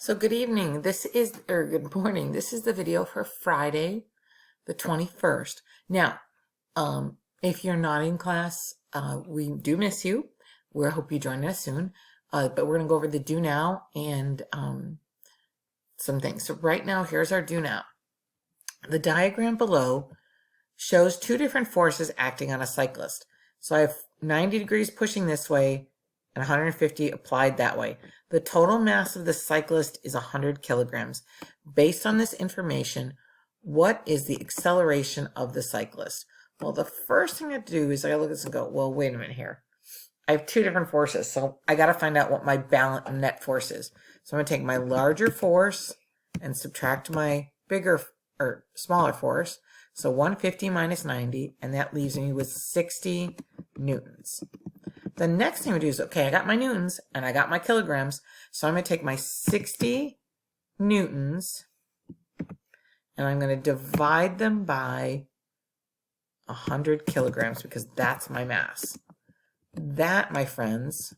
So good evening. Good morning. This is the video for Friday, the 21st. Now, if you're not in class, we do miss you. We hope you join us soon. But we're going to go over the do now and some things. So right now, here's our do now. The diagram below shows two different forces acting on a cyclist. So I have 90 degrees pushing this way and 150 applied that way. The total mass of the cyclist is 100 kilograms. Based on this information, what is the acceleration of the cyclist? Well, the first thing I have to do is I look at this and go, well, wait a minute here. I have two different forces, so I got to find out what my balance net force is. So I'm going to take my larger force and subtract my bigger or smaller force. So 150 minus 90, and that leaves me with 60 newtons. The next thing we do is, okay, I got my newtons and I got my kilograms, so I'm going to take my 60 newtons and I'm going to divide them by 100 kilograms because that's my mass. That, my friends,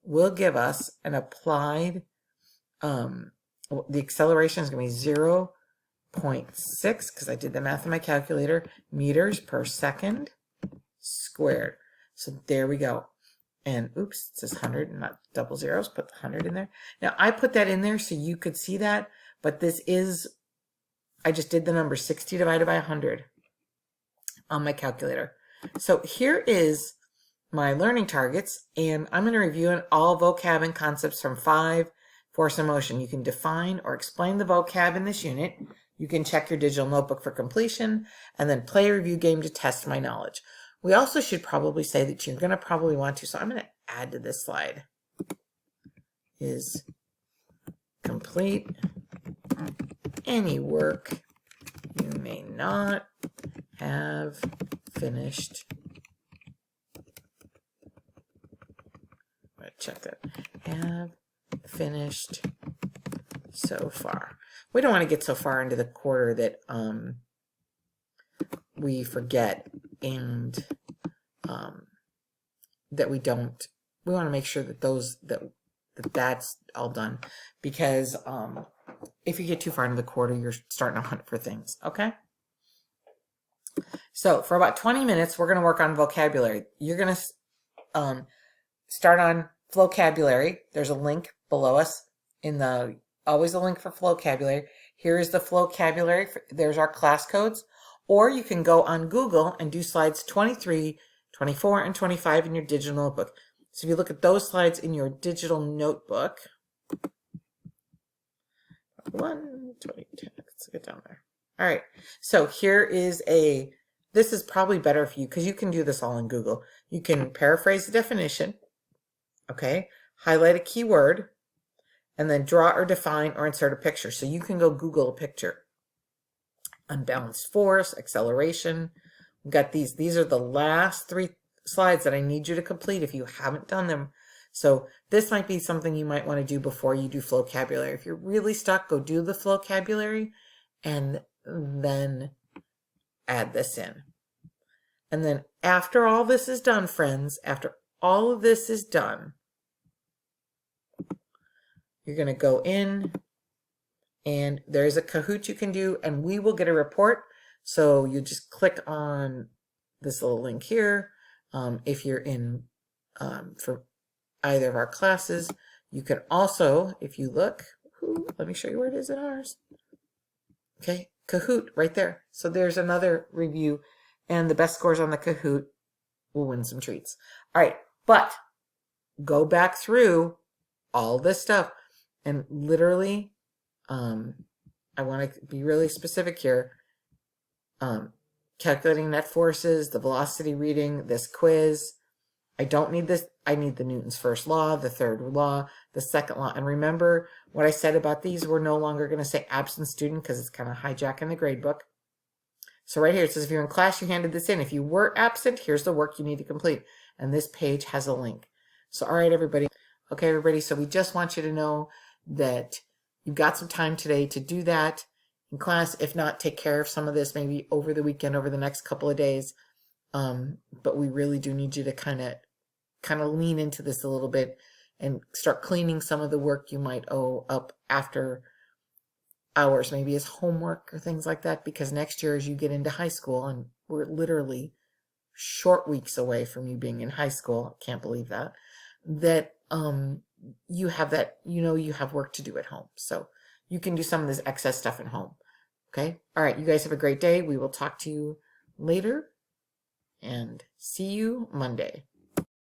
will give us an applied, the acceleration is going to be 0.6, because I did the math in my calculator, meters per second squared. So there we go. And oops, it says 100, not double zeros, put the 100 in there. Now I put that in there so you could see that, but this is, I just did the number 60 divided by 100 on my calculator. So here is my learning targets, and I'm going to review all vocab and concepts from 5, Force and Motion. You can define or explain the vocab in this unit. You can check your digital notebook for completion, and then play a review game to test my knowledge. We also should probably say that you're going to probably want to, so I'm going to add to this slide, is complete any work you may not have finished. I'm going to check that. Have finished so far. We don't want to get so far into the quarter that we forget and that we want to make sure that that's all done, because if you get too far into the quarter, you're starting to hunt for things. Okay, so for about 20 minutes we're going to work on vocabulary. You're going to start on vocabulary. There's a link below us always a link for vocabulary. Here is the vocabulary. There's our class codes. Or you can go on Google and do slides 23, 24, and 25 in your digital notebook. So if you look at those slides in your digital notebook, 1, 20, 10, let's get down there. All right, so here is this is probably better for you because you can do this all in Google. You can paraphrase the definition, okay, highlight a keyword, and then draw or define or insert a picture. So you can go Google a picture. Unbalanced force, acceleration. We've got these. These are the last 3 slides that I need you to complete if you haven't done them. So this might be something you might want to do before you do vocabulary. If you're really stuck, go do the vocabulary and then add this in. And then after all this is done, friends, after all of this is done, you're going to go in, and there's a Kahoot you can do, and we will get a report. So you just click on this little link here. If you're in for either of our classes, you can also, if you look, let me show you where it is in ours. Okay, Kahoot right there. So there's another review, and the best scores on the Kahoot will win some treats. All right, but go back through all this stuff and literally, I want to be really specific here. Calculating net forces, the velocity reading, this quiz. I don't need this. I need the Newton's first law, the third law, the second law. And remember what I said about these, we're no longer going to say absent student because it's kind of hijacking the grade book. So right here it says if you're in class, you handed this in. If you were absent, here's the work you need to complete. And this page has a link. So all right, everybody. Okay, everybody. So we just want you to know that you've got some time today to do that in class. If not, take care of some of this maybe over the weekend, over the next couple of days. But we really do need you to kind of lean into this a little bit and start cleaning some of the work you might owe up after hours, maybe as homework or things like that, because next year as you get into high school, and we're literally short weeks away from you being in high school, I can't believe that, you have that, you have work to do at home. So you can do some of this excess stuff at home. Okay? All right, you guys have a great day. We will talk to you later and see you Monday.